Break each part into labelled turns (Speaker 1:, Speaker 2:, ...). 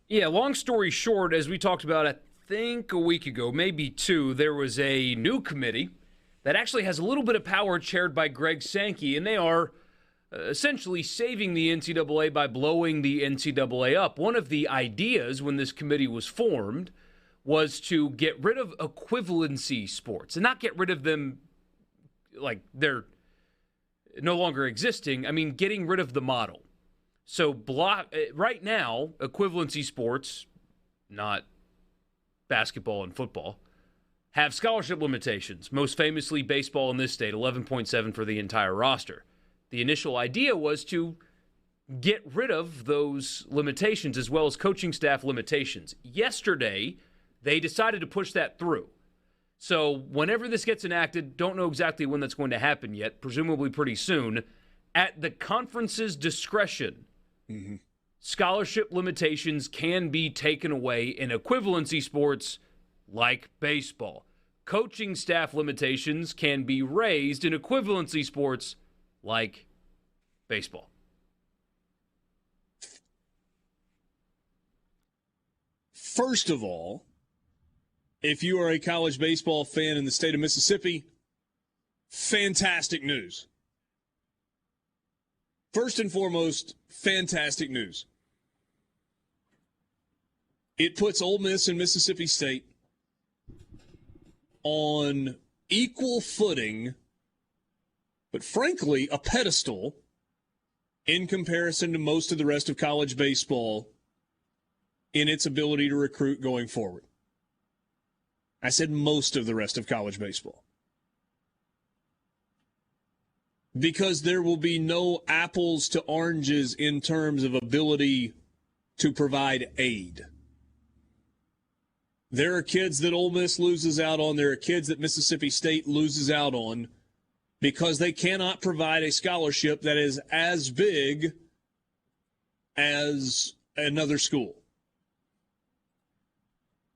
Speaker 1: Yeah, long story short, as we talked about, I think a week ago, maybe two, there was a new committee that actually has a little bit of power chaired by Greg Sankey, and they are essentially saving the NCAA by blowing the NCAA up. One of the ideas when this committee was formed was to get rid of equivalency sports and not get rid of them like they're no longer existing. I mean, getting rid of the model. So right now, equivalency sports, not basketball and football, have scholarship limitations. Most famously, baseball in this state, 11.7 for the entire roster. The initial idea was to get rid of those limitations as well as coaching staff limitations. Yesterday, they decided to push that through. So whenever this gets enacted, don't know exactly when that's going to happen yet, presumably pretty soon, at the conference's discretion, scholarship limitations can be taken away in equivalency sports like baseball. Coaching staff limitations can be raised in equivalency sports like baseball.
Speaker 2: First of all, if you are a college baseball fan in the state of Mississippi, fantastic news. First and foremost, fantastic news. It puts Ole Miss and Mississippi State on equal footing, but frankly, a pedestal in comparison to most of the rest of college baseball in its ability to recruit going forward. I said most of the rest of college baseball. Because there will be no apples to oranges in terms of ability to provide aid. There are kids that Ole Miss loses out on. There are kids that Mississippi State loses out on because they cannot provide a scholarship that is as big as another school.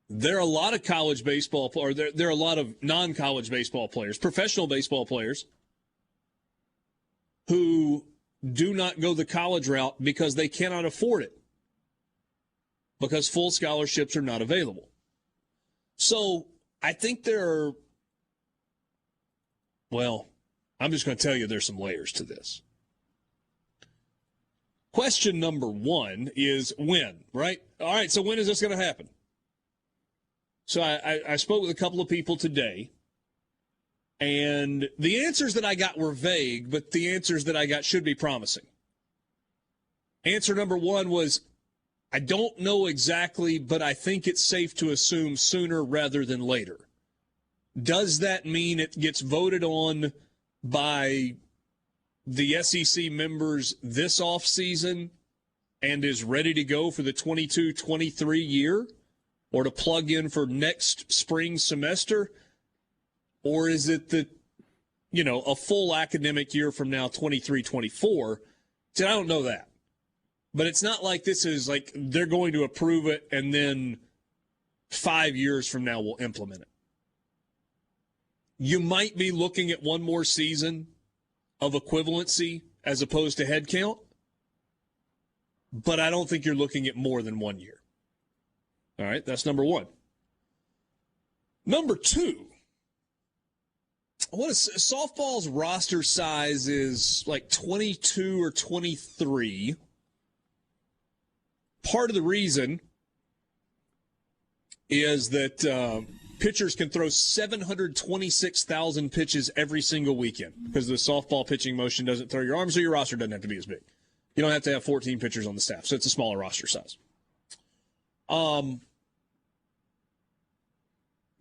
Speaker 2: There are a lot of college baseball, or there are a lot of non-college baseball players, professional baseball players, who do not go the college route because they cannot afford it, because full scholarships are not available. So I think there are, well, I'm just going to tell you there's some layers to this. Question number one is when, right? All right, so when is this going to happen? So I spoke with a couple of people today, and the answers that I got were vague, but the answers that I got should be promising. Answer number one was, I don't know exactly, but I think it's safe to assume sooner rather than later. Does that mean it gets voted on by the SEC members this offseason and is ready to go for the 22-23 year? Or to plug in for next spring semester? Or is it that, a full academic year from now, 23-24? See, I don't know that. But it's not like this is like they're going to approve it and then 5 years from now we'll implement it. You might be looking at one more season of equivalency as opposed to head count, but I don't think you're looking at more than 1 year. All right, that's number one. Number two, softball's roster size is like 22 or 23. Part of the reason is that pitchers can throw 726,000 pitches every single weekend because the softball pitching motion doesn't throw your arms, so your roster doesn't have to be as big. You don't have to have 14 pitchers on the staff, so it's a smaller roster size.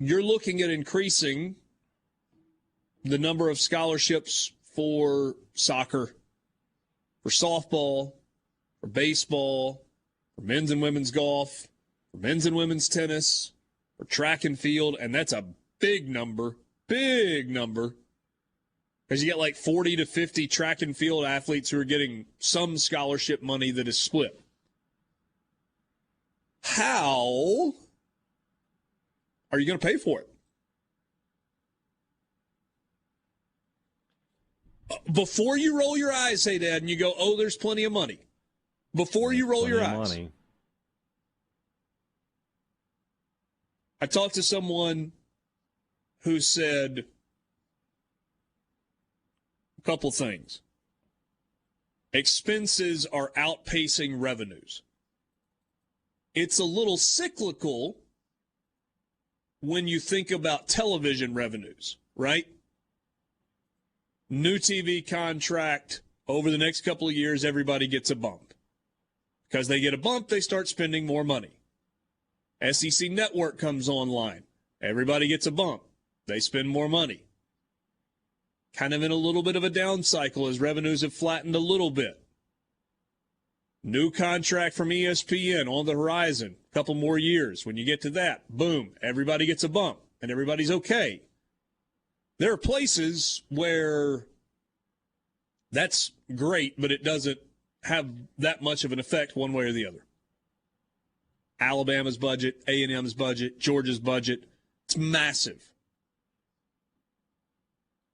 Speaker 2: You're looking at increasing the number of scholarships for soccer, for softball, for baseball, for men's and women's golf, for men's and women's tennis, for track and field, and that's a big number, because you get like 40 to 50 track and field athletes who are getting some scholarship money that is split. How are you going to pay for it? Before you roll your eyes, hey, Dad, and you go, oh, there's plenty of money. Before you roll your eyes. Money. I talked to someone who said a couple things. Expenses are outpacing revenues. It's a little cyclical when you think about television revenues, right? New TV contract, over the next couple of years, everybody gets a bump. Because they get a bump, they start spending more money. SEC Network comes online. Everybody gets a bump. They spend more money. Kind of in a little bit of a down cycle as revenues have flattened a little bit. New contract from ESPN on the horizon. A couple more years. When you get to that, boom, everybody gets a bump and everybody's okay. There are places where that's great, but it doesn't have that much of an effect one way or the other. Alabama's budget, A&M's budget, Georgia's budget, it's massive.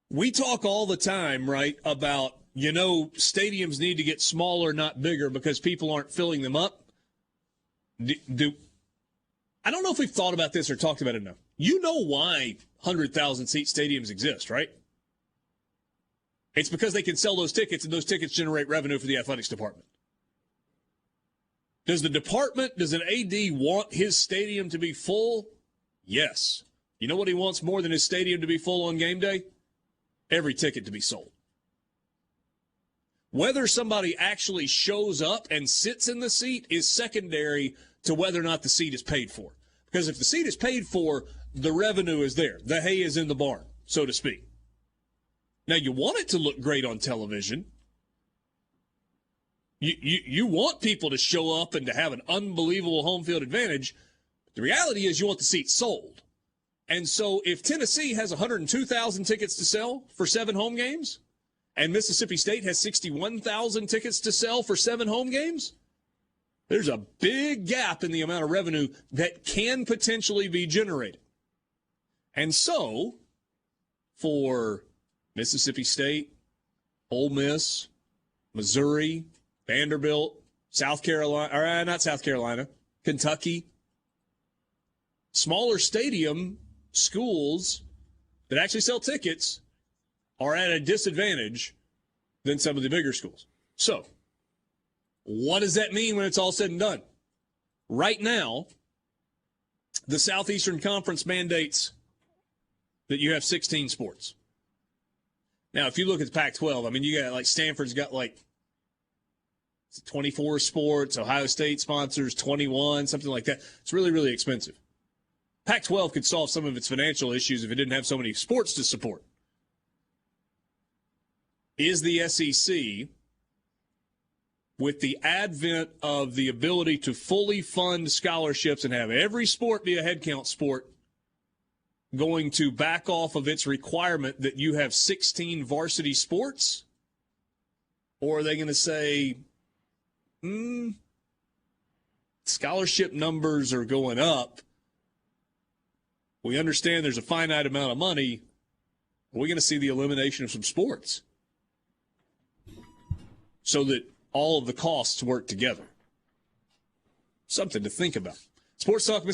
Speaker 2: We talk all the time, right, about, stadiums need to get smaller, not bigger, because people aren't filling them up. I don't know if we've thought about this or talked about it enough. You know why 100,000-seat stadiums exist, right? It's because they can sell those tickets, and those tickets generate revenue for the athletics department. Does an AD want his stadium to be full? Yes. You know what he wants more than his stadium to be full on game day? Every ticket to be sold. Whether somebody actually shows up and sits in the seat is secondary to whether or not the seat is paid for. Because if the seat is paid for, the revenue is there. The hay is in the barn, so to speak. Now, you want it to look great on television. You want people to show up and to have an unbelievable home field advantage. The reality is you want the seats sold. And so if Tennessee has 102,000 tickets to sell for 7 home games, and Mississippi State has 61,000 tickets to sell for 7 home games, there's a big gap in the amount of revenue that can potentially be generated. And so, for Mississippi State, Ole Miss, Missouri, Vanderbilt, Kentucky, smaller stadium schools that actually sell tickets are at a disadvantage than some of the bigger schools. So, what does that mean when it's all said and done? Right now, the Southeastern Conference mandates that you have 16 sports. Now, if you look at the Pac-12, you got Stanford's got 24 sports. Ohio State sponsors 21, something like that. It's really, really expensive. Pac-12 could solve some of its financial issues if it didn't have so many sports to support. Is the SEC, with the advent of the ability to fully fund scholarships and have every sport be a headcount sport, going to back off of its requirement that you have 16 varsity sports? Or are they going to say, scholarship numbers are going up. We understand there's a finite amount of money. Are we going to see the elimination of some sports so that all of the costs work together? Something to think about. Sports Talk